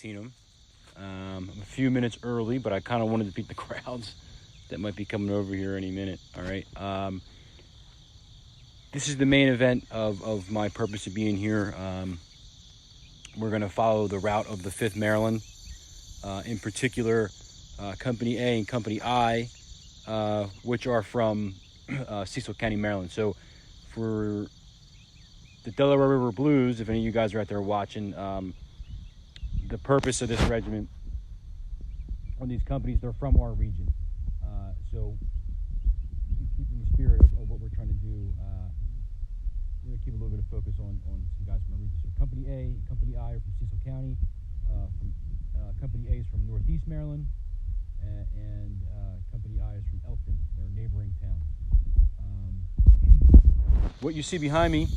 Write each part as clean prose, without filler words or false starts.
Antietam. I'm a few minutes early, but I kind of wanted to beat the crowds that might be coming over here any minute. All right. This is the main event of my purpose of being here. We're going to follow the route of the 5th Maryland, in particular, Company A and Company I, which are from Cecil County, Maryland. So for the Delaware River Blues, if any of you guys are out there watching, the purpose of this regiment on these companies, they're from our region. So keeping the spirit of what we're trying to do, we're going to keep a little bit of focus on some guys from our region. So Company A and Company I are from Cecil County. Company A is from Northeast Maryland, and Company I is from Elkton. They're neighboring towns. What you see behind me,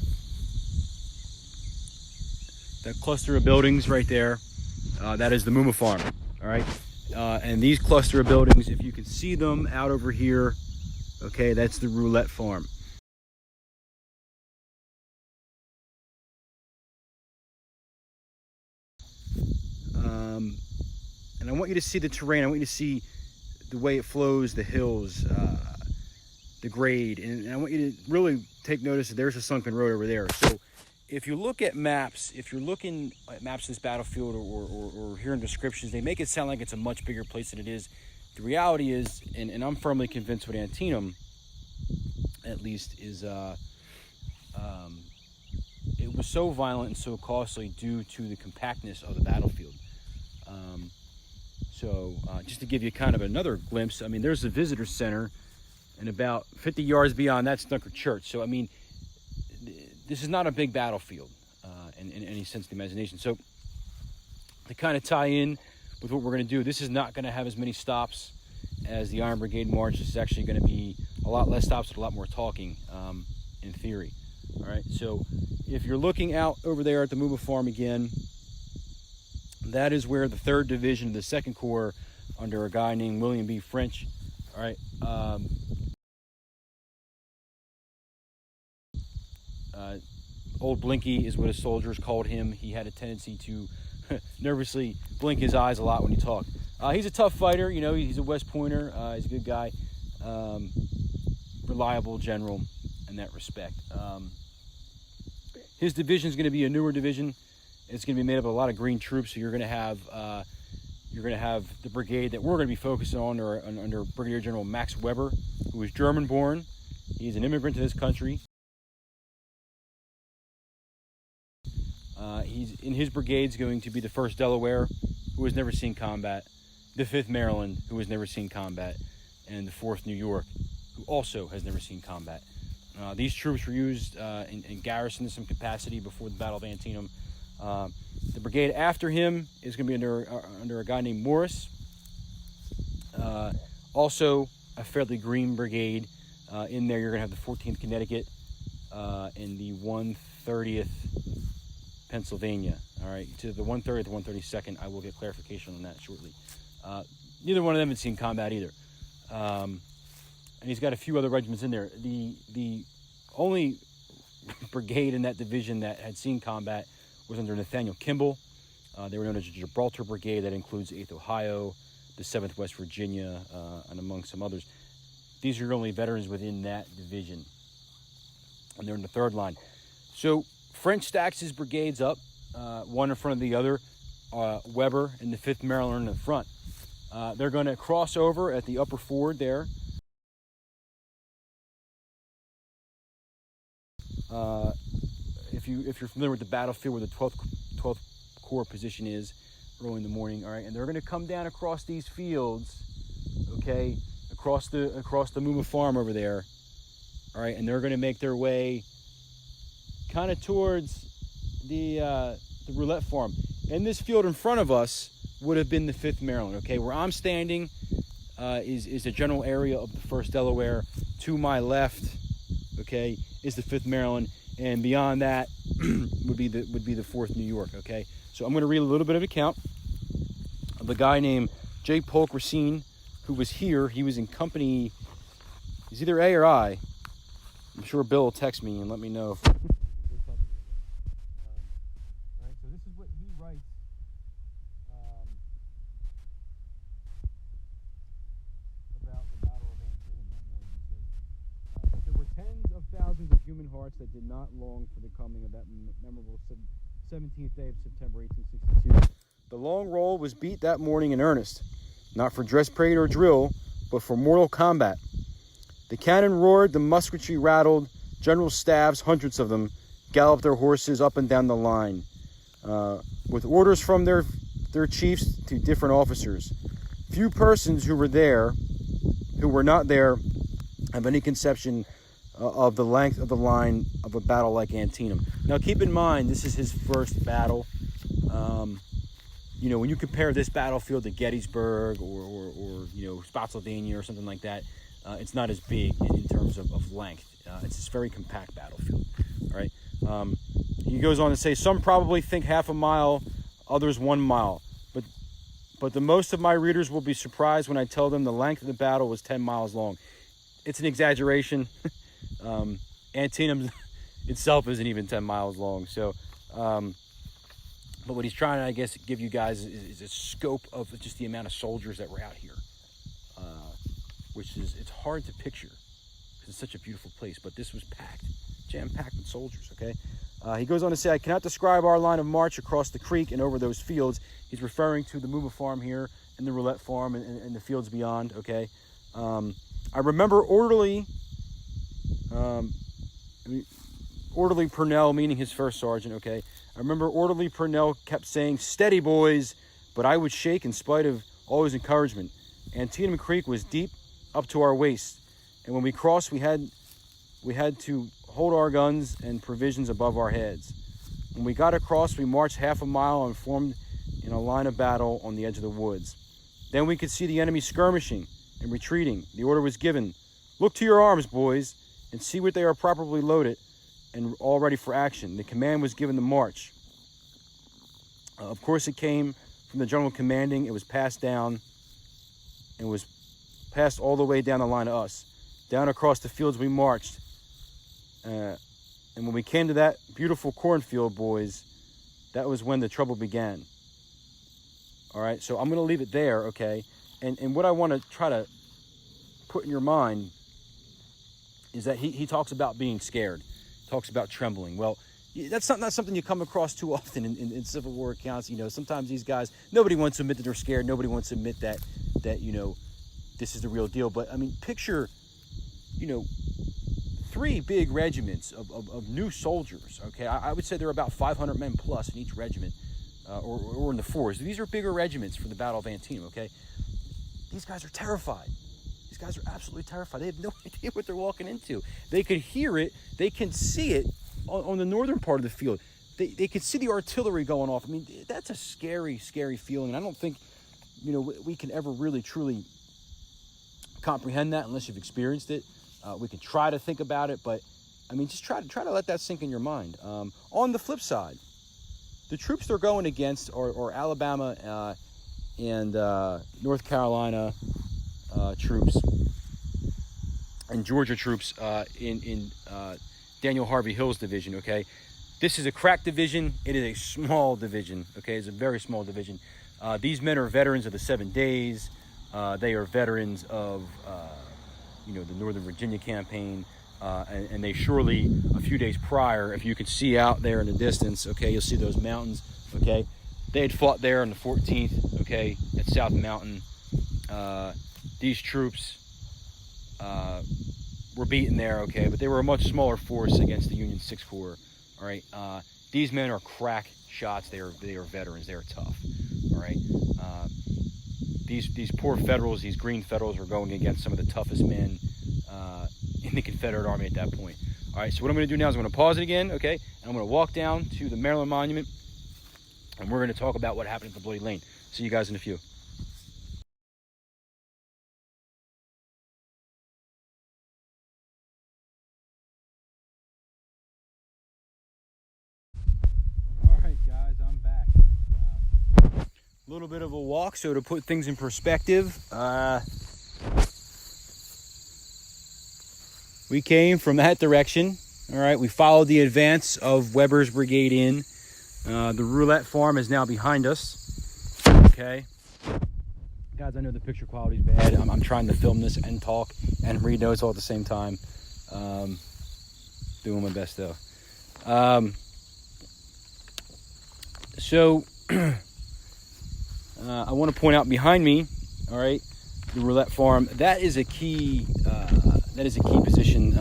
that cluster of buildings right there, that is the Muma Farm. All right, and these cluster of buildings, if you can see them out over here, okay, that's the Roulette Farm. And I want you to see the terrain. I want you to see the way it flows, the hills, the grade, and I want you to really take notice that there's a sunken road over there. So if you look at maps, if you're looking at maps of this battlefield or hearing descriptions, they make it sound like it's a much bigger place than it is. The reality is, and I'm firmly convinced with Antietam, at least, is it was so violent and so costly due to the compactness of the battlefield. So just to give you kind of another glimpse, I mean, there's the visitor center, and about 50 yards beyond that's Dunker Church. So, I mean, this is not a big battlefield in any sense of the imagination. So to kind of tie in with what we're going to do, this is not going to have as many stops as the Iron Brigade March. This is actually going to be a lot less stops with a lot more talking, in theory. All right, so if you're looking out over there at the Muma Farm again, that is where the 3rd Division of the 2nd Corps, under a guy named William B. French, all right, Old Blinky is what his soldiers called him. He had a tendency to nervously blink his eyes a lot when he talked. He's a tough fighter, you know, he's a West Pointer, he's a good guy, reliable general in that respect. His division is going to be a newer division. It's going to be made up of a lot of green troops, so you're going to have the brigade that we're going to be focusing on under Brigadier General Max Weber, who is German-born. He's an immigrant to this country. He's in his brigade's going to be the 1st Delaware, who has never seen combat, the 5th Maryland, who has never seen combat, and the 4th New York, who also has never seen combat. These troops were used in garrison in some capacity before the Battle of Antietam. The brigade after him is going to be under a guy named Morris. Also a fairly green brigade. In there, you're going to have the 14th Connecticut and the 130th Pennsylvania. All right, to the 130th, 132nd. I will get clarification on that shortly. Neither one of them had seen combat either. And he's got a few other regiments in there. The only brigade in that division that had seen combat was under Nathaniel Kimball. They were known as the Gibraltar Brigade. That includes 8th Ohio, the 7th West Virginia, and among some others. These are your only veterans within that division, and they're in the 3rd line. So French stacks his brigades up, one in front of the other. Weber and the 5th Maryland in the front. They're going to cross over at the upper ford there. If you're familiar with the battlefield where the 12th Corps position is, early in the morning, all right, and they're going to come down across these fields, okay, across the Muma Farm over there, all right, and they're going to make their way kind of towards the Roulette Farm. And this field in front of us would have been the 5th Maryland, okay? Where I'm standing is the general area of the 1st Delaware. To my left, okay, is the 5th Maryland, and beyond that would be the 4th New York, okay? So I'm going to read a little bit of an account of a guy named J. Polk Racine, who was here. He was in company, he's either A or I. I'm sure Bill will text me and let me know. All right, so this is what he writes hearts that did not long for the coming of that memorable 17th day of September 1862. The long roll was beat that morning in earnest, not for dress parade or drill, but for mortal combat. The cannon roared, the musketry rattled, general staffs, hundreds of them, galloped their horses up and down the line, with orders from their chiefs to different officers. Few persons who were not there, have any conception of the length of the line of a battle like Antietam. Now, keep in mind, this is his first battle. You know, when you compare this battlefield to Gettysburg or Spotsylvania or something like that, it's not as big in terms of length. It's this very compact battlefield. All right. He goes on to say, some probably think half a mile, others 1 mile. But the most of my readers will be surprised when I tell them the length of the battle was 10 miles long. It's an exaggeration. Antietam itself isn't even 10 miles long. So, but what he's trying to, I guess, give you guys is a scope of just the amount of soldiers that were out here, which is, it's hard to picture because it's such a beautiful place. But this was packed, jam-packed with soldiers, okay? He goes on to say, I cannot describe our line of march across the creek and over those fields. He's referring to the Muma farm here and the Roulette farm and the fields beyond, okay? I remember orderly Purnell, meaning his first sergeant, okay? I remember orderly Purnell kept saying, steady, boys, but I would shake in spite of all his encouragement. Antietam Creek was deep up to our waist, and when we crossed, we had to hold our guns and provisions above our heads. When we got across, we marched half a mile and formed in a line of battle on the edge of the woods. Then we could see the enemy skirmishing and retreating. The order was given, look to your arms, boys, and see what they are properly loaded and all ready for action. The command was given to march. Of course, it came from the general commanding. It was passed down and was passed all the way down the line to us. Down across the fields we marched. And when we came to that beautiful cornfield, boys, that was when the trouble began. All right, so I'm going to leave it there, okay? And what I want to try to put in your mind is that he talks about being scared, talks about trembling. Well, that's not something you come across too often in Civil War accounts. You know, sometimes these guys, nobody wants to admit that they're scared. Nobody wants to admit that you know, this is the real deal. But, I mean, picture, you know, 3 big regiments of new soldiers, okay? I would say there are about 500 men plus in each regiment, or in the force. These are bigger regiments for the Battle of Antietam, okay? These guys are terrified. These guys are absolutely terrified. They have no idea what they're walking into. They could hear it. They can see it on the northern part of the field. They could see the artillery going off. I mean, that's a scary, scary feeling. And I don't think, you know, we can ever really, truly comprehend that unless you've experienced it. We can try to think about it, but, I mean, just try to let that sink in your mind. On the flip side, the troops they're going against are Alabama and North Carolina troops and Georgia troops in Daniel Harvey Hill's division, okay? This is a crack division. It is a small division, okay? It's a very small division. These men are veterans of the 7 days. They are veterans of, you know, the Northern Virginia campaign. And they surely, a few days prior, if you can see out there in the distance, okay, you'll see those mountains, okay? They had fought there on the 14th, okay, at South Mountain. These troops were beaten there, okay, but they were a much smaller force against the Union 6th Corps, all right? These men are crack shots. They are veterans. They are tough, all right? These poor Federals, these Green Federals, were going against some of the toughest men in the Confederate Army at that point. All right, so what I'm going to do now is I'm going to pause it again, okay? And I'm going to walk down to the Maryland Monument, and we're going to talk about what happened at the Bloody Lane. See you guys in a few. All right, guys, I'm back. A little bit of a walk, so to put things in perspective, we came from that direction. All right, we followed the advance of Weber's brigade in. The Roulette farm is now behind us. Okay, guys, I know the picture quality is bad. I'm trying to film this and talk and read notes all at the same time. Doing my best, though. So, I want to point out behind me, all right, the roulette farm. That is a key position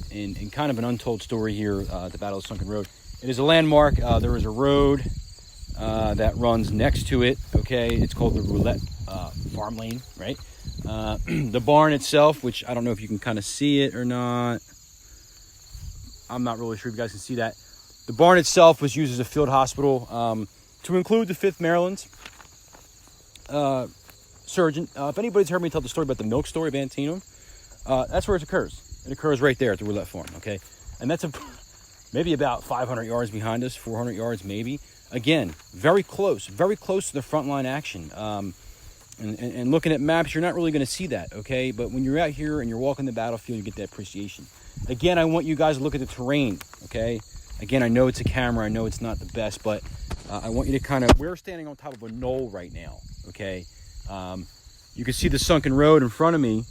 in kind of an untold story here at the Battle of Sunken Road. It is a landmark. There is a road that runs next to it, okay? It's called the roulette farm lane, right? The barn itself, which I don't know if you can kind of see it or not. I'm not really sure if you guys can see that. The barn itself was used as a field hospital to include the Fifth Maryland surgeon. If anybody's heard me tell the story about the milk story of Antietam, that's where it occurs. It occurs right there at the roulette farm, okay? And that's maybe about 500 yards behind us, 400 yards maybe. Again, very close to the front line action. And looking at maps, you're not really going to see that, okay? But when you're out here and you're walking the battlefield, you get that appreciation. Again, I want you guys to look at the terrain, okay? Again, I know it's a camera. I know it's not the best, but I want you to kind of... We're standing on top of a knoll right now, okay? You can see the sunken road in front of me,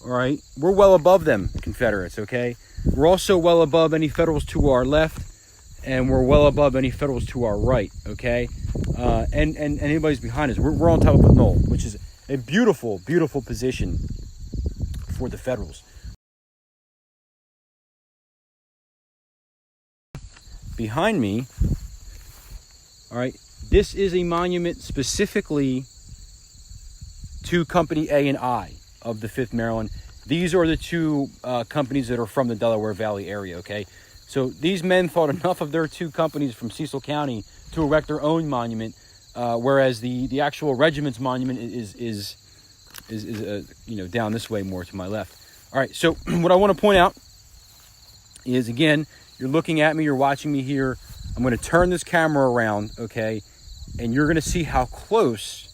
all right? We're well above them, Confederates, okay? We're also well above any Federals to our left, and we're well above any Federals to our right, okay? And anybody's behind us. We're on top of a knoll, which is a beautiful, beautiful position for the Federals. Behind me, all right, this is a monument specifically to Company A and I of the 5th Maryland. These are the two companies that are from the Delaware Valley area, okay? So these men thought enough of their two companies from Cecil County to erect their own monument, whereas the actual regiment's monument is down this way more to my left. All right, so what I want to point out is, again, you're looking at me, you're watching me here. I'm going to turn this camera around, okay, and you're going to see how close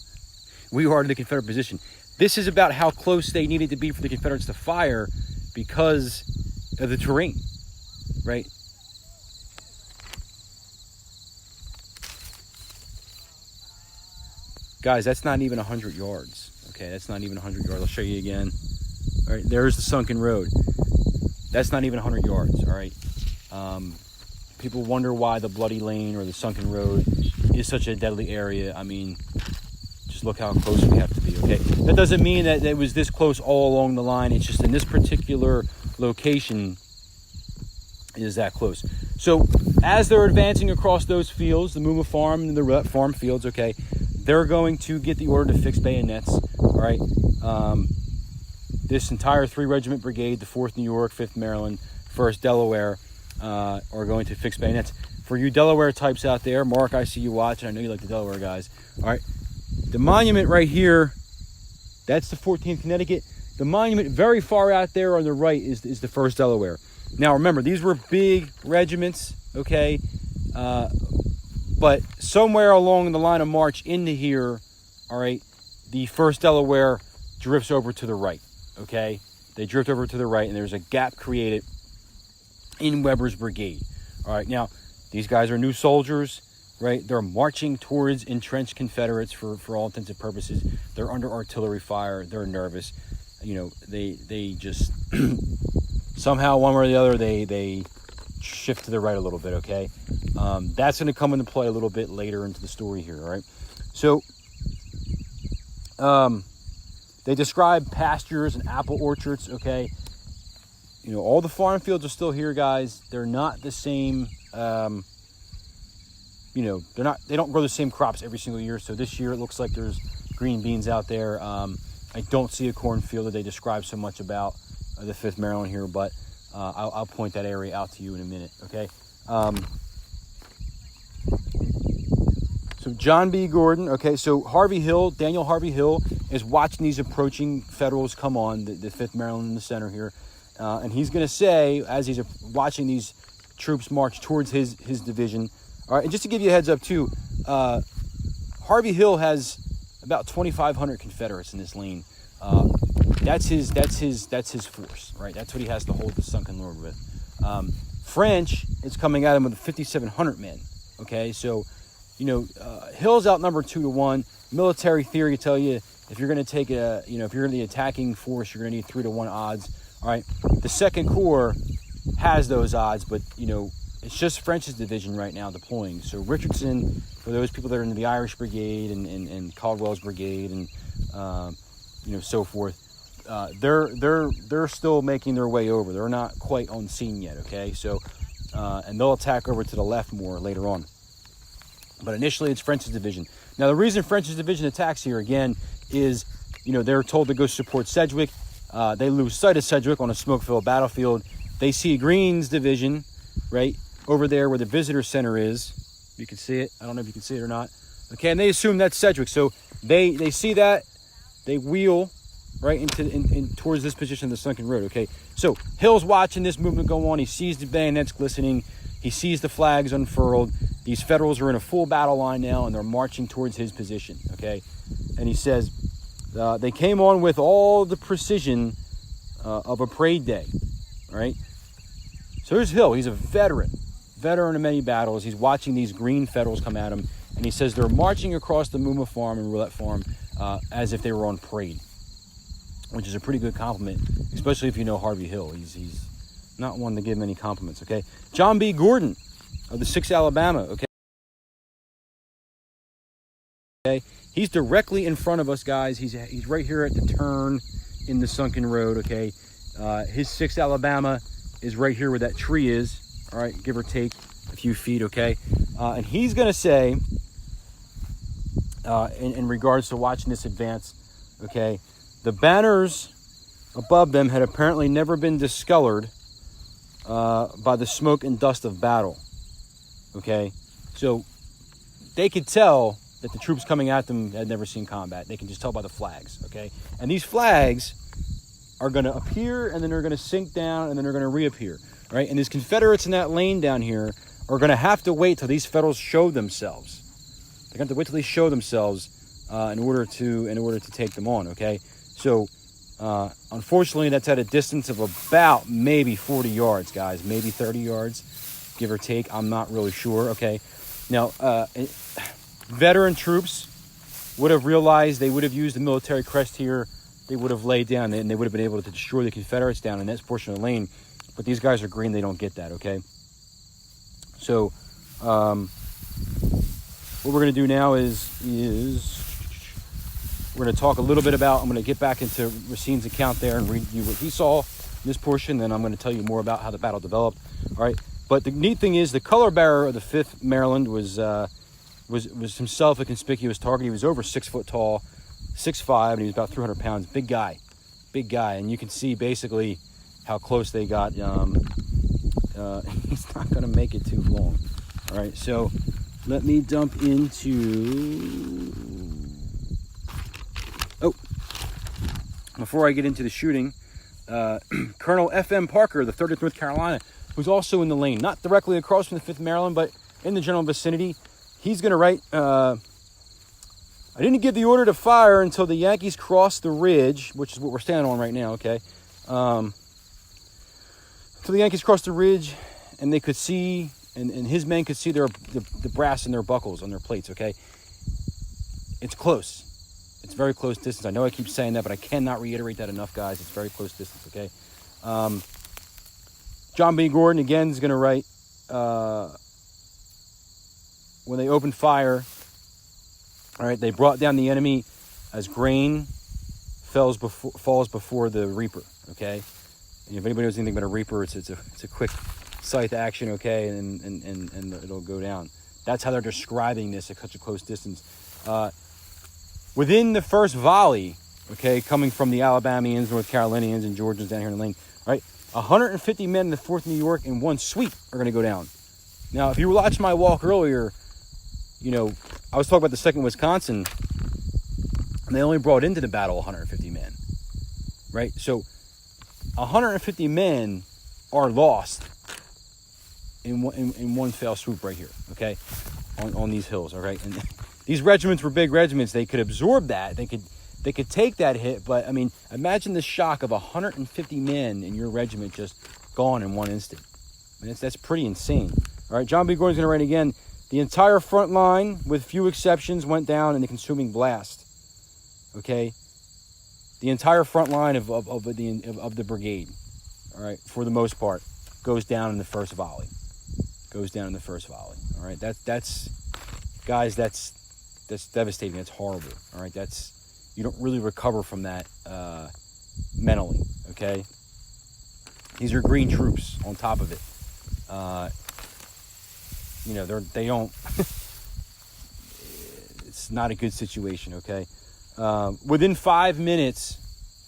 we are to the Confederate position. This is about how close they needed to be for the Confederates to fire because of the terrain, right? Guys, that's not even 100 yards, okay? That's not even 100 yards. I'll show you again. All right, there's the sunken road. That's not even 100 yards, all right? People wonder why the bloody lane or the sunken road is such a deadly area. I mean, just look how close we have to be, okay? That doesn't mean that it was this close all along the line. It's just in this particular location is that close. So as they're advancing across those fields, the Muma Farm and the Roulette Farm fields, okay, they're going to get the order to fix bayonets, all right? This entire 3-regiment brigade, the 4th New York, 5th Maryland, 1st Delaware, are going to fix bayonets. For you Delaware types out there, Mark, I see you watching. I know you like the Delaware guys. All right, the monument right here, that's the 14th Connecticut. The monument very far out there on the right is the 1st Delaware. Now, remember, these were big regiments, okay? But somewhere along the line of march into here, all right, the 1st Delaware drifts over to the right, okay? They drift over to the right, and there's a gap created in Weber's brigade. All right, now, these guys are new soldiers, right? They're marching towards entrenched Confederates for all intents and purposes. They're under artillery fire. They're nervous. You know, they just somehow, one way or the other, they shift to the right a little bit, okay? That's going to come into play a little bit later into the story here, all right? So, they describe pastures and apple orchards, okay? You know, all the farm fields are still here, guys. They're not the same, they don't grow the same crops every single year. So this year it looks like there's green beans out there. I don't see a cornfield that they describe so much about the 5th Maryland here, but I'll point that area out to you in a minute, okay? So John B. Gordon, okay, so Daniel Harvey Hill is watching these approaching Federals come on, the 5th Maryland in the center here. And he's going to say, as he's watching these troops march towards his division, all right, and just to give you a heads up too, Harvey Hill has about 2,500 Confederates in this lane. That's his force, right? That's what he has to hold the sunken road with. French is coming at him with 5,700 men. Okay, so Hill's outnumbered 2-1. Military theory tell you if you're going to take if you're the attacking force, you're going to need 3-1 odds. All right, the 2nd Corps has those odds, but, you know, it's just French's division right now deploying. So Richardson, for those people that are in the Irish Brigade and Caldwell's Brigade and, you know, so forth, they're still making their way over. They're not quite on scene yet, okay? So, and they'll attack over to the left more later on. But initially, it's French's division. Now, the reason French's division attacks here, again, is, you know, they're told to go support Sedgwick. They lose sight of Sedgwick on a smoke-filled battlefield. They see Green's division, right, over there where the visitor center is. You can see it. I don't know if you can see it or not. Okay, and they assume that's Sedgwick. So they see that. They wheel right into towards this position of the sunken road. Okay, so Hill's watching this movement go on. He sees the bayonets glistening. He sees the flags unfurled. These Federals are in a full battle line now, and they're marching towards his position. Okay, and he says they came on with all the precision of a parade day. All right. So there's Hill. He's a veteran of many battles. He's watching these Green Federals come at him, and he says they're marching across the Muma Farm and Roulette Farm as if they were on parade, which is a pretty good compliment, especially if you know Harvey Hill. He's not one to give many compliments, okay? John B. Gordon of the 6th Alabama, okay? He's directly in front of us, guys. He's right here at the turn in the sunken road, okay? His 6th Alabama is right here where that tree is, all right, give or take a few feet, okay? And he's going to say, in regards to watching this advance, okay, the banners above them had apparently never been discolored by the smoke and dust of battle, okay? So they could tell that the troops coming at them had never seen combat. They can just tell by the flags, okay? And these flags are going to appear, and then they're going to sink down, and then they're going to reappear, right? And these Confederates in that lane down here are going to have to wait till these Federals show themselves. They're going to have to wait till they show themselves in order to take them on, okay? So, unfortunately, that's at a distance of about maybe 40 yards, guys, maybe 30 yards, give or take. I'm not really sure, okay? Now, veteran troops would have realized they would have used the military crest here. They would have laid down, and they would have been able to destroy the Confederates down in this portion of the lane. But these guys are Green. They don't get that, okay? So, what we're going to do now is we're going to talk a little bit about, I'm going to get back into Racine's account there and read you what he saw in this portion. Then I'm going to tell you more about how the battle developed, all right? But the neat thing is the color bearer of the 5th Maryland was himself a conspicuous target. He was over 6 foot tall, 6'5", and he was about 300 pounds. Big guy. And you can see basically how close they got. He's not going to make it too long. All right, so let me dump into... Oh, before I get into the shooting, Colonel F.M. Parker, the 30th North Carolina, who's also in the lane, not directly across from the 5th Maryland, but in the general vicinity. He's going to write... I didn't give the order to fire until the Yankees crossed the ridge, which is what we're standing on right now, okay? Until the Yankees crossed the ridge, and they could see, and his men could see the brass in their buckles on their plates, okay? It's close. It's very close distance. I know I keep saying that, but I cannot reiterate that enough, guys. It's very close distance, okay? John B. Gordon, again, is going to write, when they opened fire... All right, they brought down the enemy as grain falls before the reaper, okay? And if anybody knows anything about a reaper, it's a quick scythe action, okay, and it'll go down. That's how they're describing this at such a close distance. Within the first volley, okay, coming from the Alabamians, North Carolinians, and Georgians down here in the lane, right, 150 men in the 4th New York in one sweep are going to go down. Now, if you watched my walk earlier, you know, I was talking about the 2nd Wisconsin, and they only brought into the battle 150 men, right? So 150 men are lost in one fell swoop right here, okay, on these hills, all right? And these regiments were big regiments. They could absorb that. They could take that hit, but, I mean, imagine the shock of 150 men in your regiment just gone in one instant. I mean, that's pretty insane. All right, John B. Gordon's going to write again. The entire front line, with few exceptions, went down in the consuming blast. Okay, the entire front line of the brigade. All right, for the most part. goes down in the first volley. Goes down in the first volley. All right, that's guys, that's devastating. That's horrible. All right, you don't really recover from that mentally. Okay, these are green troops on top of it. They don't. It's not a good situation. Okay, within 5 minutes.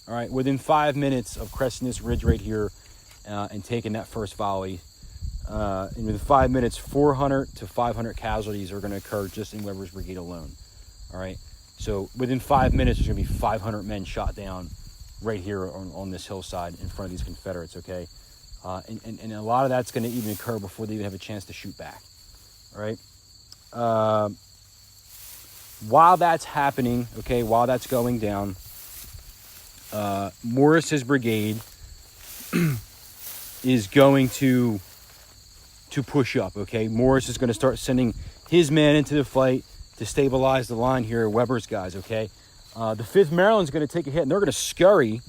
All right, within 5 minutes of cresting this ridge right here and taking that first volley, and within 5 minutes, 400 to 500 casualties are going to occur just in Weber's brigade alone. All right, so within 5 minutes, there's going to be 500 men shot down right here on this hillside in front of these Confederates. Okay, and a lot of that's going to even occur before they even have a chance to shoot back. All right. While that's happening, okay, while that's going down, Morris's brigade is going to push up, okay? Morris is going to start sending his men into the fight to stabilize the line here, Weber's guys, okay? The 5th Maryland's going to take a hit, and they're going to scurry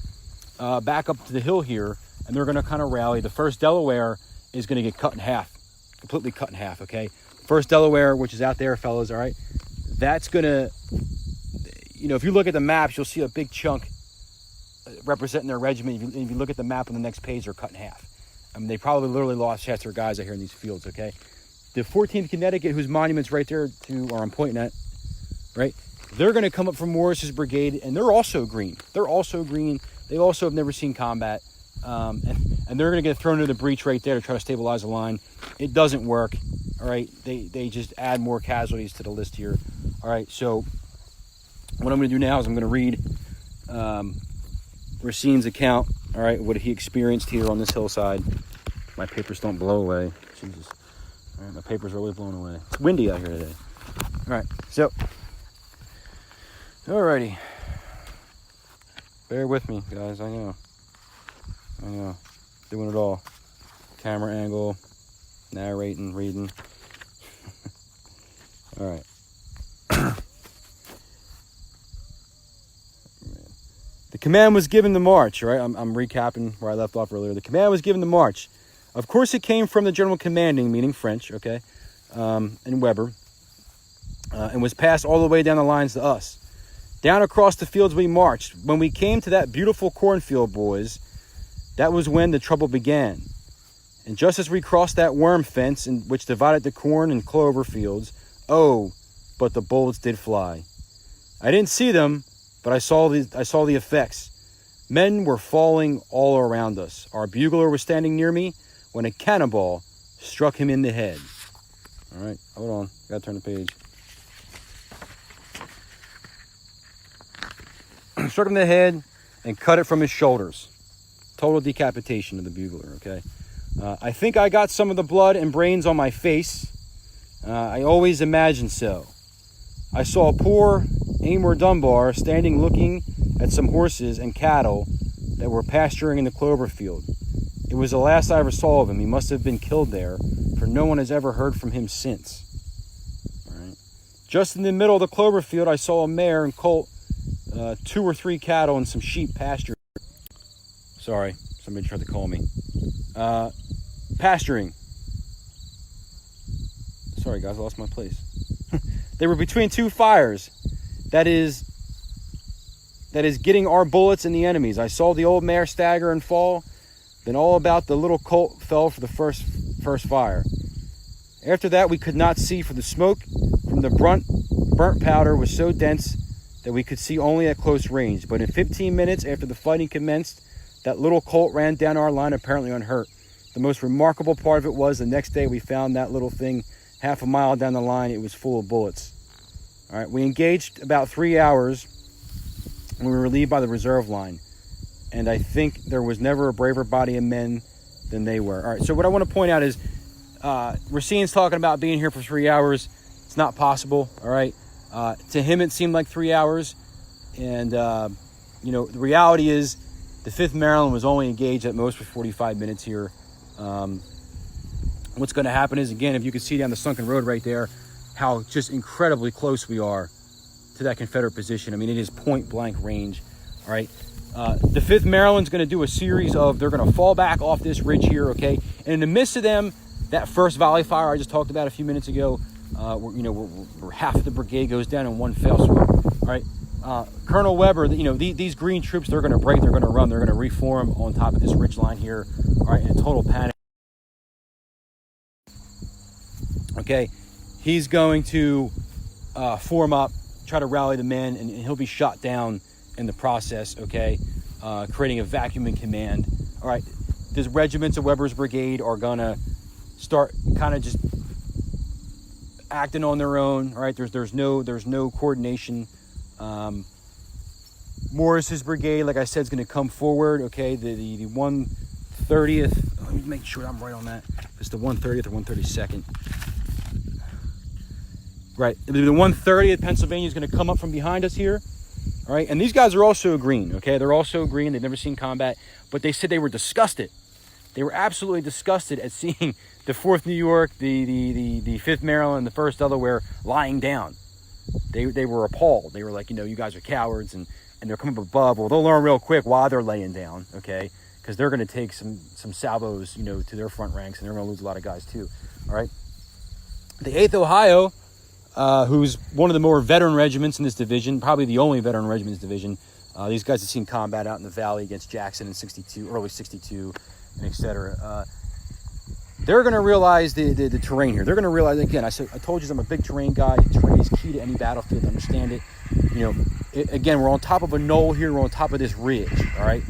back up to the hill here, and they're going to kind of rally. The 1st Delaware is going to get cut in half, completely cut in half, okay? 1st Delaware, which is out there, fellas, all right? That's going to, if you look at the maps, you'll see a big chunk representing their regiment. If you look at the map on the next page, they're cut in half. I mean, they probably literally lost half their guys out here in these fields, okay? The 14th Connecticut, whose monument's right there where I'm pointing at, right? They're going to come up from Morris's brigade, and they're also green. They're also green. They also have never seen combat. And they're going to get thrown into the breach right there to try to stabilize the line. It doesn't work, all right? They just add more casualties to the list here. All right, so what I'm going to do now is I'm going to read Racine's account, all right, what he experienced here on this hillside. My papers don't blow away. Jesus. All right, my papers are always blown away. It's windy out here today. All right, so, alrighty. Bear with me, guys. I know. Doing it all. Camera angle, narrating, reading. All right. The command was given to march, right? I'm recapping where I left off earlier. The command was given to march. Of course, it came from the general commanding, meaning French, okay, and Weber, and was passed all the way down the lines to us. Down across the fields we marched. When we came to that beautiful cornfield, boys, that was when the trouble began. And just as we crossed that worm fence which divided the corn and clover fields, oh, but the bullets did fly. I didn't see them, but I saw the effects. Men were falling all around us. Our bugler was standing near me when a cannonball struck him in the head. All right, hold on. Gotta turn the page. Struck him in the head and cut it from his shoulders. Total decapitation of the bugler, okay? I think I got some of the blood and brains on my face. I always imagined so. I saw poor Amor Dunbar standing looking at some horses and cattle that were pasturing in the clover field. It was the last I ever saw of him. He must have been killed there, for no one has ever heard from him since. All right. Just in the middle of the clover field, I saw a mare and colt, 2 or 3 cattle, and some sheep pasturing. Sorry, somebody tried to call me. Pasturing. Sorry, guys, I lost my place. They were between 2 fires. That is getting our bullets and the enemy's. I saw the old mare stagger and fall. Then all about the little colt fell for the first fire. After that, we could not see, for the smoke from the burnt powder was so dense that we could see only at close range. But in 15 minutes after the fighting commenced, that little colt ran down our line apparently unhurt. The most remarkable part of it was the next day we found that little thing half a mile down the line. It was full of bullets. All right, we engaged about 3 hours and we were relieved by the reserve line. And I think there was never a braver body of men than they were. All right, so what I want to point out is Racine's talking about being here for 3 hours. It's not possible, all right? To him, it seemed like 3 hours. And, the reality is the 5th Maryland was only engaged at most for 45 minutes here. What's going to happen is, again, if you can see down the sunken road right there, how just incredibly close we are to that Confederate position. I mean, it is point blank range, all right? The 5th Maryland's going to do a series of, they're going to fall back off this ridge here, okay? And in the midst of them, that first volley fire I just talked about a few minutes ago, where half of the brigade goes down in one fell swoop. All right, Colonel Weber, these green troops, they're going to break, they're going to run, they're going to reform on top of this ridge line here. All right, in a total panic. Okay, he's going to form up, try to rally the men, and he'll be shot down in the process. Okay, creating a vacuum in command. All right, these regiments of Weber's brigade are gonna start kind of just acting on their own. All right, there's no coordination. Morris's brigade, like I said, is going to come forward. Okay, the 130th. Let me make sure I'm right on that. It's the 130th or 132nd. Right, the 130th Pennsylvania is going to come up from behind us here. All right, and these guys are also green. Okay, they're also green. They've never seen combat, but they said they were disgusted. They were absolutely disgusted at seeing the 4th New York, the 5th Maryland, the 1st Delaware lying down. They were appalled. They were like, you guys are cowards, and they're coming up above. Well, they'll learn real quick why they're laying down, okay? Because they're going to take some salvos, to their front ranks, and they're going to lose a lot of guys too. All right. The 8th Ohio, who's one of the more veteran regiments in this division, probably the only veteran regiment in this division. These guys have seen combat out in the valley against Jackson in '62, early '62, and etc. They're going to realize the terrain here. They're going to realize, again, I told you I'm a big terrain guy. Terrain is key to any battlefield, to understand it. Again, we're on top of a knoll here. We're on top of this ridge, all right?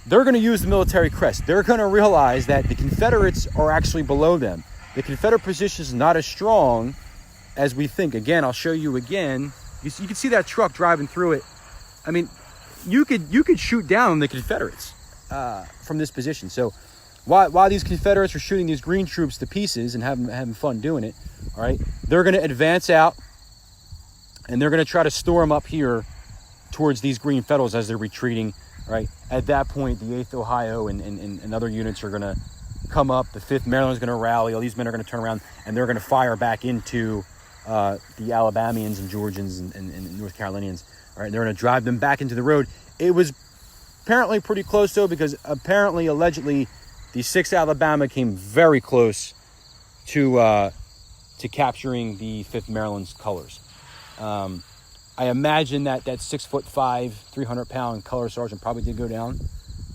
They're going to use the military crest. They're going to realize that the Confederates are actually below them. The Confederate position is not as strong as we think. Again, I'll show you again. You can see that truck driving through it. I mean, you could shoot down the Confederates from this position. So while these Confederates are shooting these green troops to pieces and having fun doing it, all right, they're going to advance out, and they're going to try to store them up here towards these green Federals as they're retreating. All right, at that point, the 8th Ohio and other units are going to come up. The 5th Maryland is going to rally. All these men are going to turn around, and they're going to fire back into the Alabamians and Georgians and North Carolinians. All right, they're going to drive them back into the road. It was apparently pretty close, though, because allegedly, the 6th Alabama came very close to capturing the 5th Maryland's colors. I imagine that 6'5", 300-pound color sergeant probably did go down,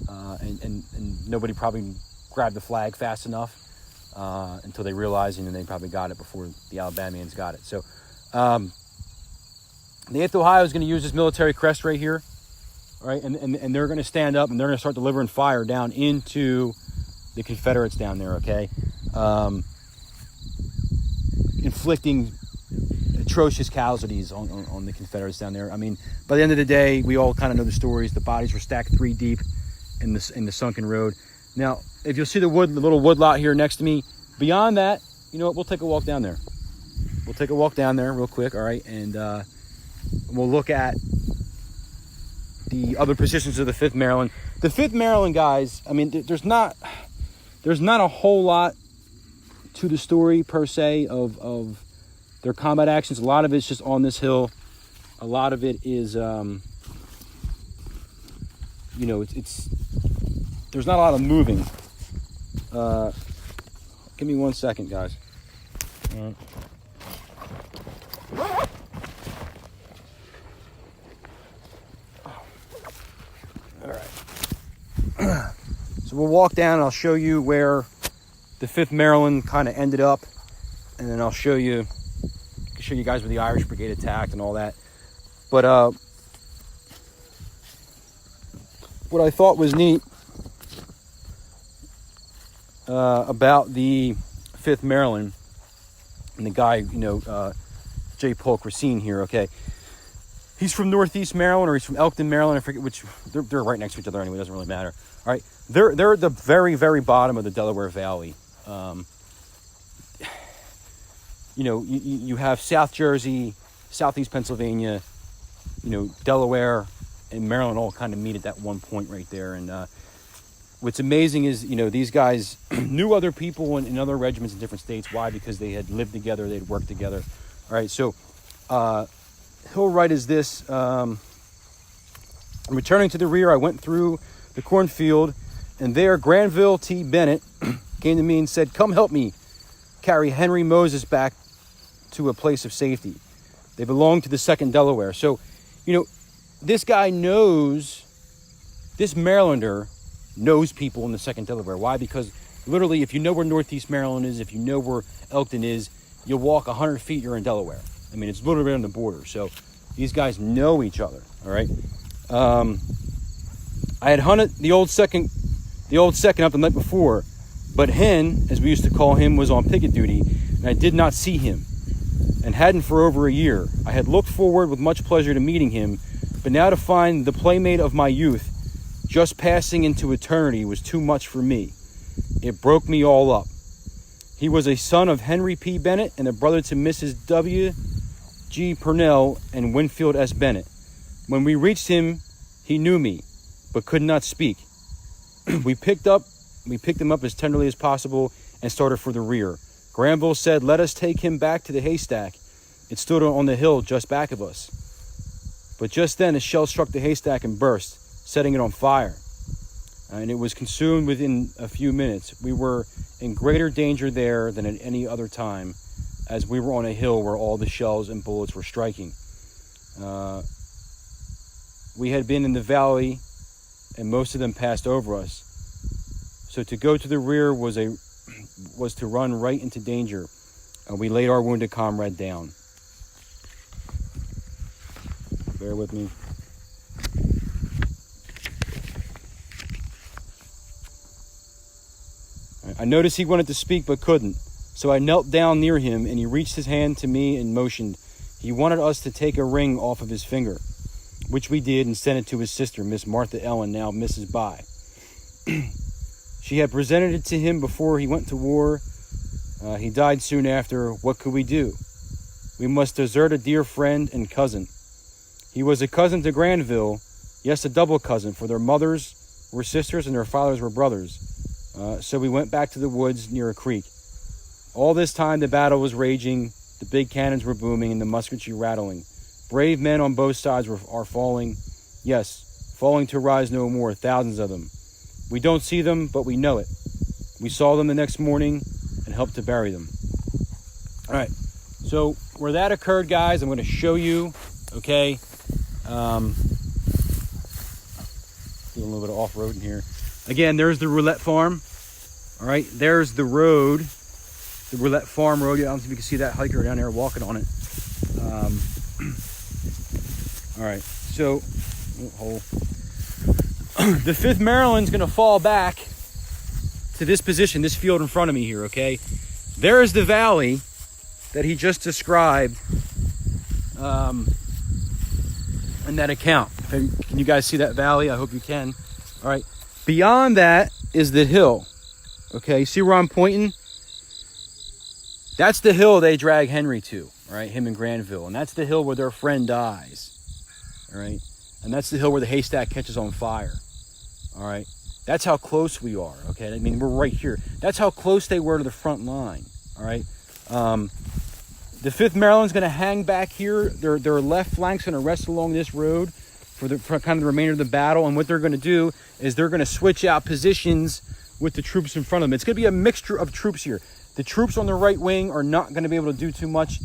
and nobody probably grabbed the flag fast enough until they realized, and then they probably got it before the Alabamians got it. So the 8th Ohio is going to use this military crest right here, right? And they're going to stand up, and they're going to start delivering fire down into the Confederates down there, okay? Inflicting atrocious casualties on the Confederates down there. I mean, by the end of the day, we all kind of know the stories. The bodies were stacked 3 deep in the sunken road. Now, if you'll see the little wood lot here next to me, beyond that, you know what? We'll take a walk down there. We'll take a walk down there real quick, all right? And we'll look at the other positions of the 5th Maryland. The 5th Maryland guys, I mean, there's not a whole lot to the story per se of their combat actions. A lot of it's just on this hill. A lot of it is, it's there's not a lot of moving. Give me 1 second, guys. All right. So we'll walk down and I'll show you where the 5th Maryland kind of ended up, and then I'll show you guys where the Irish Brigade attacked and all that. But what I thought was neat about the 5th Maryland and the guy, J. Polk Racine here, okay. He's from Northeast Maryland, or he's from Elkton, Maryland. I forget which. They're right next to each other anyway. It doesn't really matter. All right, they're at the very, very bottom of the Delaware Valley. You have South Jersey, Southeast Pennsylvania, Delaware and Maryland all kind of meet at that one point right there. And what's amazing is, these guys knew other people in other regiments in different states. Why? Because they had lived together, they'd worked together. All right, so he'll write is this: returning to the rear, I went through the cornfield And there, Granville T. Bennett came to me and said, "Come help me carry Henry Moses back to a place of safety." They belonged to the 2nd Delaware. So, this guy knows, this Marylander knows people in the 2nd Delaware. Why? Because literally, if you know where Northeast Maryland is, if you know where Elkton is, you'll walk 100 feet, you're in Delaware. I mean, it's literally on the border. So these guys know each other, all right? I had hunted the old second up the night before, but Hen, as we used to call him, was on picket duty, and I did not see him, and hadn't for over a year. I had looked forward with much pleasure to meeting him, but now to find the playmate of my youth just passing into eternity was too much for me. It broke me all up. He was a son of Henry P. Bennett and a brother to Mrs. W. G. Purnell and Winfield S. Bennett. When we reached him, he knew me, but could not speak. We picked him up as tenderly as possible and started for the rear. Granville said, "Let us take him back to the haystack." It stood on the hill just back of us. But just then a shell struck the haystack and burst, setting it on fire. And it was consumed within a few minutes. We were in greater danger there than at any other time, as we were on a hill where all the shells and bullets were striking. We had been in the valley, and most of them passed over us. So to go to the rear was to run right into danger. We laid our wounded comrade down. Bear with me. I noticed he wanted to speak but couldn't, so I knelt down near him and he reached his hand to me and motioned. He wanted us to take a ring off of his finger, which we did, and sent it to his sister, Miss Martha Ellen, now Mrs. By. She had presented it to him before he went to war. He died soon after. What could we do? We must desert a dear friend and cousin. He was a cousin to Granville, yes, a double cousin, for their mothers were sisters and their fathers were brothers. So we went back to the woods near a creek. All this time the battle was raging, the big cannons were booming, and the musketry rattling. Brave men on both sides are falling. Yes, falling to rise no more, thousands of them. We don't see them, but we know it. We saw them the next morning and helped to bury them. All right, so where that occurred, guys, I'm going to show you, okay? Doing a little bit of off-road in here. Again, there's the Roulette Farm. All right, there's the road, the Roulette Farm Road. I don't know if you can see that hiker down there walking on it. All right, so the 5th Maryland's going to fall back to this position, this field in front of me here, okay? There's the valley that he just described in that account. Can you guys see that valley? I hope you can. All right. Beyond that is the hill. Okay, see where I'm pointing? That's the hill they drag Henry to, all right, him and Granville. And that's the hill where their friend dies, all right? And that's the hill where the haystack catches on fire, all right? That's how close we are, okay? I mean, we're right here. That's how close they were to the front line, all right? The 5th Maryland's going to hang back here. Their left flank's going to rest along this road for kind of the remainder of the battle. And what they're going to do is they're going to switch out positions with the troops in front of them. It's going to be a mixture of troops here. The troops on the right wing are not going to be able to do too much.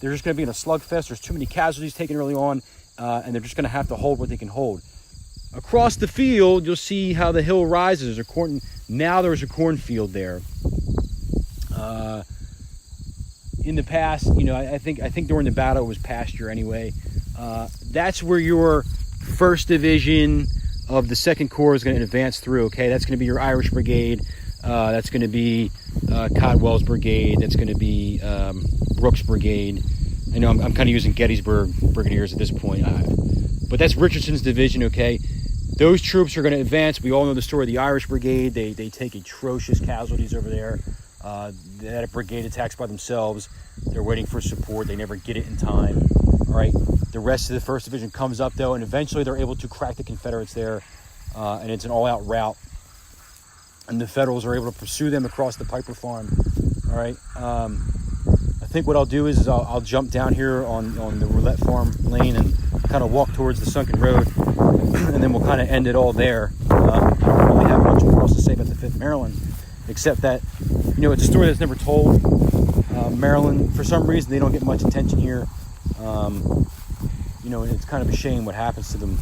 They're just going to be in a slugfest. There's too many casualties taken early on, and they're just going to have to hold what they can hold. Across the field, you'll see how the hill rises. Now there's a cornfield there. In the past, I think during the battle it was pasture anyway. That's where your 1st Division of the 2nd Corps is going to advance through, okay? That's going to be your Irish Brigade. That's going to be Codwell's Brigade. That's going to be Brooks Brigade. I know I'm kind of using Gettysburg Brigadiers at this point. But that's Richardson's division, okay? Those troops are going to advance. We all know the story of the Irish Brigade. They take atrocious casualties over there. They had a brigade attacks by themselves. They're waiting for support. They never get it in time. All right. The rest of the 1st Division comes up, though, and eventually they're able to crack the Confederates there. And it's an all-out rout. And the Federals are able to pursue them across the Piper Farm. All right. I think what I'll do is I'll jump down here on the Roulette Farm lane and kind of walk towards the sunken road. And then we'll kind of end it all there. I don't really have much more else to say about the 5th Maryland, except that, you know, it's a story that's never told. Maryland, for some reason, they don't get much attention here. You know, it's kind of a shame what happens to them.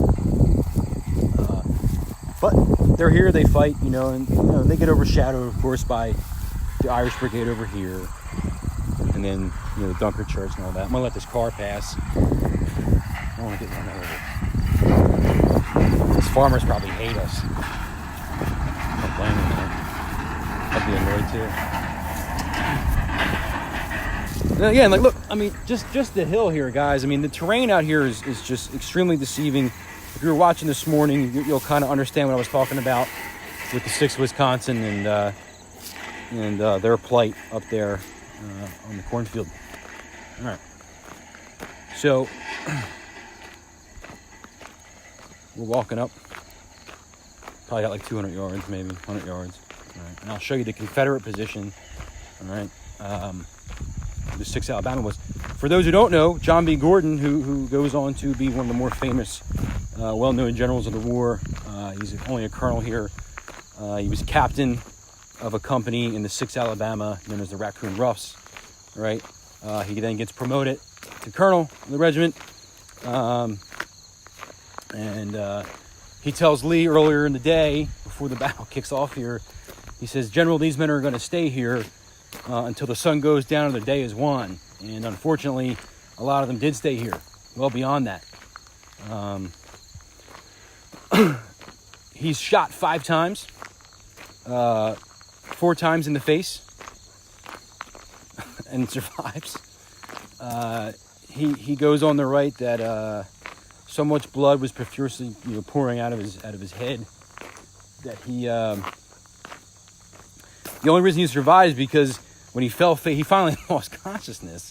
But they're here, they fight, you know, and, you know, they get overshadowed, of course, by the Irish Brigade over here. And then, you know, the Dunker Church and all that. I'm going to let this car pass. I don't want to get run over. These farmers probably hate us. I don't blame them, man. I'd be annoyed too. Yeah, and like, look, I mean, just the hill here, guys. I mean, the terrain out here is just extremely deceiving. If you were watching this morning, you'll kind of understand what I was talking about with the 6th Wisconsin and their plight up there on the cornfield. All right. So we're walking up. Probably got like 200 yards, maybe 100 yards. All right. And I'll show you the Confederate position. All right. The 6th Alabama was. For those who don't know, John B. Gordon, who goes on to be one of the more famous, well-known generals of the war. He's only a colonel here. He was captain of a company in the 6th Alabama, known as the Raccoon Roughs. Right? He then gets promoted to colonel in the regiment. And he tells Lee earlier in the day, before the battle kicks off here, he says, "General, these men are going to stay here until the sun goes down and the day is won." And unfortunately, a lot of them did stay here, well beyond that. He's shot 5 times, 4 times in the face, and survives. He goes on to write that so much blood was profusely, you know, pouring out of his head that he the only reason he survives is because when he fell, he finally lost consciousness,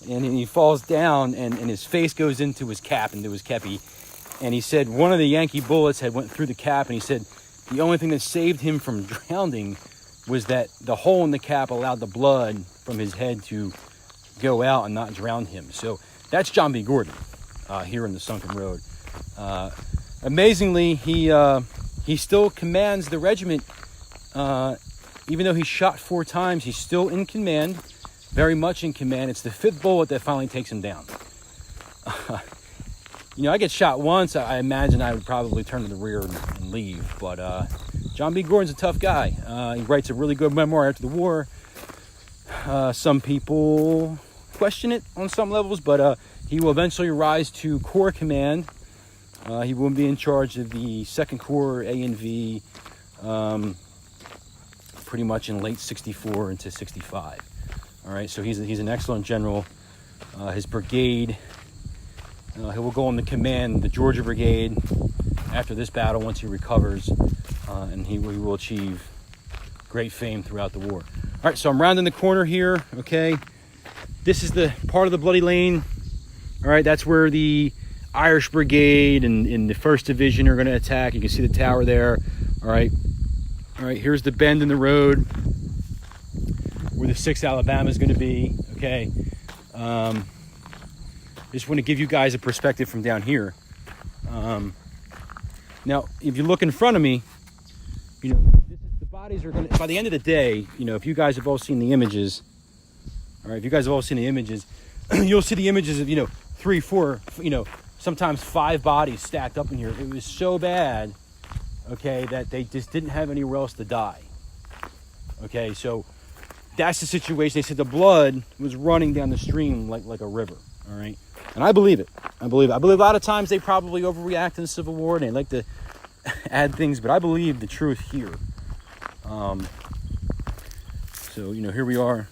and he falls down, and his face goes into his cap, into his kepi. And he said one of the Yankee bullets had went through the cap, and he said the only thing that saved him from drowning was that the hole in the cap allowed the blood from his head to go out and not drown him. So that's John B. Gordon here in the Sunken Road. Amazingly, he still commands the regiment. Even though he's shot 4 times, he's still in command, very much in command. It's the 5th bullet that finally takes him down. You know, I get shot once, I imagine I would probably turn to the rear and leave. But John B. Gordon's a tough guy. He writes a really good memoir after the war. Some people question it on some levels, but he will eventually rise to Corps Command. He will be in charge of the 2nd Corps A and V, pretty much in late 64 into 65. All right, so he's an excellent general. His brigade, he will go on to command the Georgia Brigade after this battle once he recovers, and he will achieve great fame throughout the war. All right, so I'm rounding the corner here, okay? This is the part of the Bloody Lane. All right, that's where the Irish Brigade and the 1st Division are going to attack. You can see the tower there. All right, here's the bend in the road where the 6th Alabama is going to be, okay? Just want to give you guys a perspective from down here. Now, if you look in front of me, you know, the bodies are going to, by the end of the day, you know, if you guys have all seen the images, all right, if you guys have all seen the images, you'll see the images of, you know, 3, 4, you know, sometimes 5 bodies stacked up in here. It was so bad, okay, that they just didn't have anywhere else to die. Okay, so that's the situation. They said the blood was running down the stream like a river, all right? And I believe it. I believe a lot of times they probably overreact in the Civil War and they like to add things, but I believe the truth here. So, you know, here we are.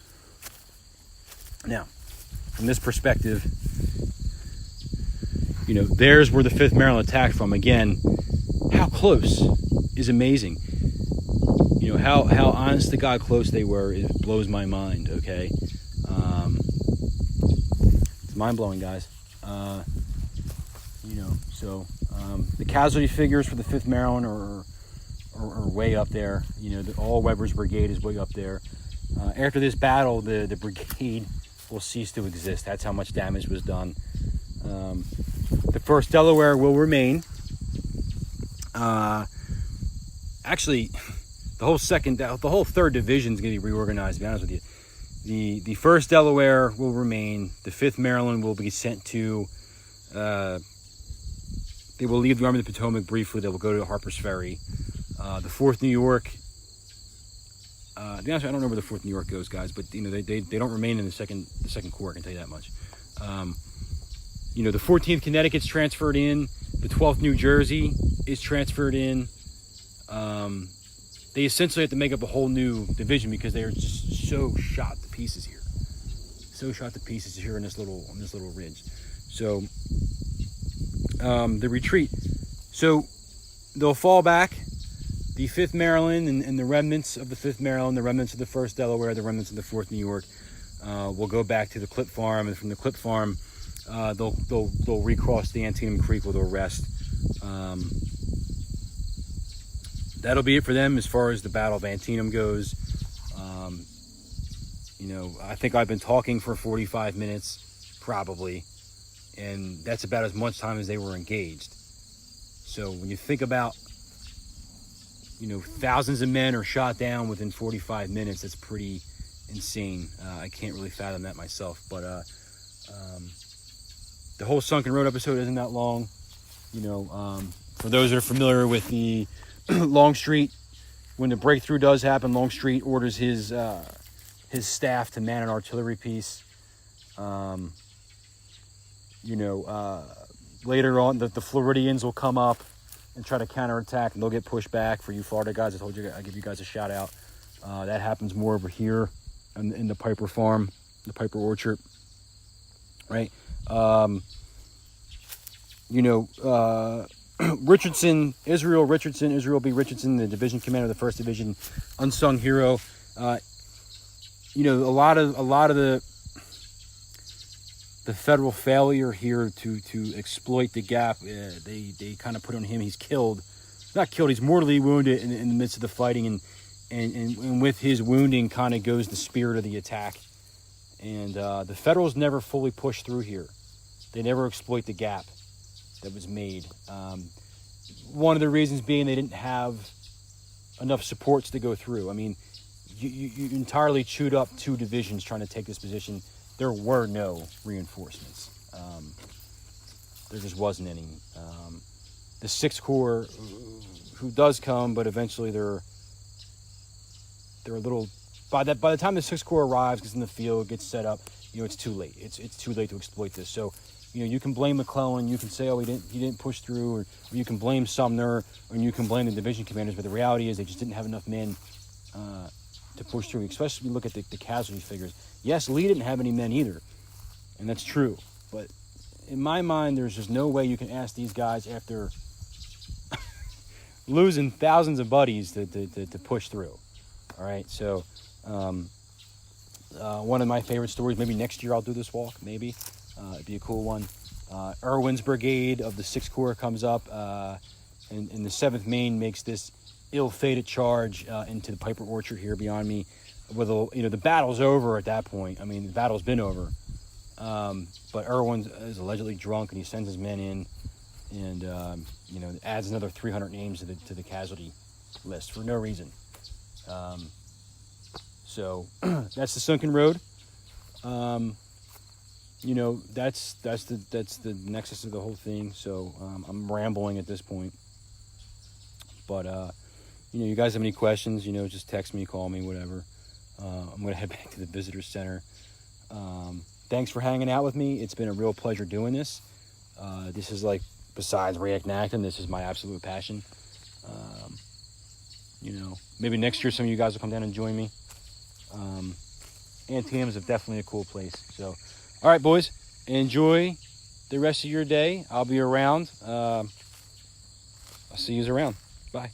Now, from this perspective, you know, there's where the 5th Maryland attacked from. Again, how close is amazing. You know, how honest to God close they were, it blows my mind, okay? It's mind-blowing, guys. You know, so the casualty figures for the 5th Maryland are way up there. You know, all Weber's brigade is way up there. After this battle, the brigade will cease to exist. That's how much damage was done. The 1st Delaware will remain. actually, the whole third division is going to be reorganized, to be honest with you. The 1st Delaware will remain. The 5th Maryland will be sent to, they will leave the Army of the Potomac briefly. They will go to Harper's Ferry. The 4th New York, to be honest, I don't know where the 4th New York goes, guys, but, they don't remain in the second Corps, I can tell you that much. The 14th Connecticut's transferred in. The 12th New Jersey is transferred in. They essentially have to make up a whole new division because they are just so shot to pieces here. So shot to pieces here on this little ridge. So the retreat. So they'll fall back. The 5th Maryland and the remnants of the 5th Maryland, the remnants of the 1st Delaware, the remnants of the 4th New York will go back to the Clip Farm, and from the Clip Farm they'll recross the Antietam Creek where they'll rest. That'll be it for them as far as the Battle of Antietam goes. I think I've been talking for 45 minutes, probably, and that's about as much time as they were engaged. So when you think about, thousands of men are shot down within 45 minutes, that's pretty insane. I can't really fathom that myself, but the whole Sunken Road episode isn't that long. For those that are familiar with the Longstreet, when the breakthrough does happen, Longstreet orders his staff to man an artillery piece. Later on, the Floridians will come up and try to counterattack, and they'll get pushed back. For you Florida guys, I told you I'd give you guys a shout out. That happens more over here in the Piper Farm, the Piper Orchard, right? Israel B. Richardson, the division commander of the 1st Division, unsung hero. A lot of the federal failure here to exploit the gap, they kind of put on him. He's killed, not killed. He's mortally wounded in the midst of the fighting, and with his wounding kind of goes the spirit of the attack. And the Federals never fully pushed through here. They never exploit the gap that was made. One of the reasons being they didn't have enough supports to go through. I mean, you entirely chewed up 2 divisions trying to take this position. There were no reinforcements. There just wasn't any. The 6th Corps, who does come, but eventually they're a little. By the time the 6th Corps arrives, gets in the field, gets set up, it's too late. It's too late to exploit this. So, you can blame McClellan, you can say, oh, he didn't push through, or you can blame Sumner, or you can blame the division commanders. But the reality is they just didn't have enough men to push through. Especially when you look at the casualty figures. Yes, Lee didn't have any men either, and that's true. But in my mind, there's just no way you can ask these guys after losing thousands of buddies to push through. All right, so one of my favorite stories, maybe next year I'll do this walk, maybe. It'd be a cool one. Irwin's brigade of the 6th Corps comes up, and the 7th Maine makes this ill-fated charge into the Piper Orchard here beyond me. With the battle's over at that point. I mean, the battle's been over. But Irwin is allegedly drunk, and he sends his men in, and adds another 300 names to the casualty list for no reason. So that's the Sunken Road. That's the nexus of the whole thing. So I'm rambling at this point. But you guys have any questions? Just text me, call me, whatever. I'm gonna head back to the visitor center. Thanks for hanging out with me. It's been a real pleasure doing this. This is besides reenacting, this is my absolute passion. Maybe next year some of you guys will come down and join me. Antietam is definitely a cool place. So, all right, boys, enjoy the rest of your day. I'll be around. I'll see you around. Bye.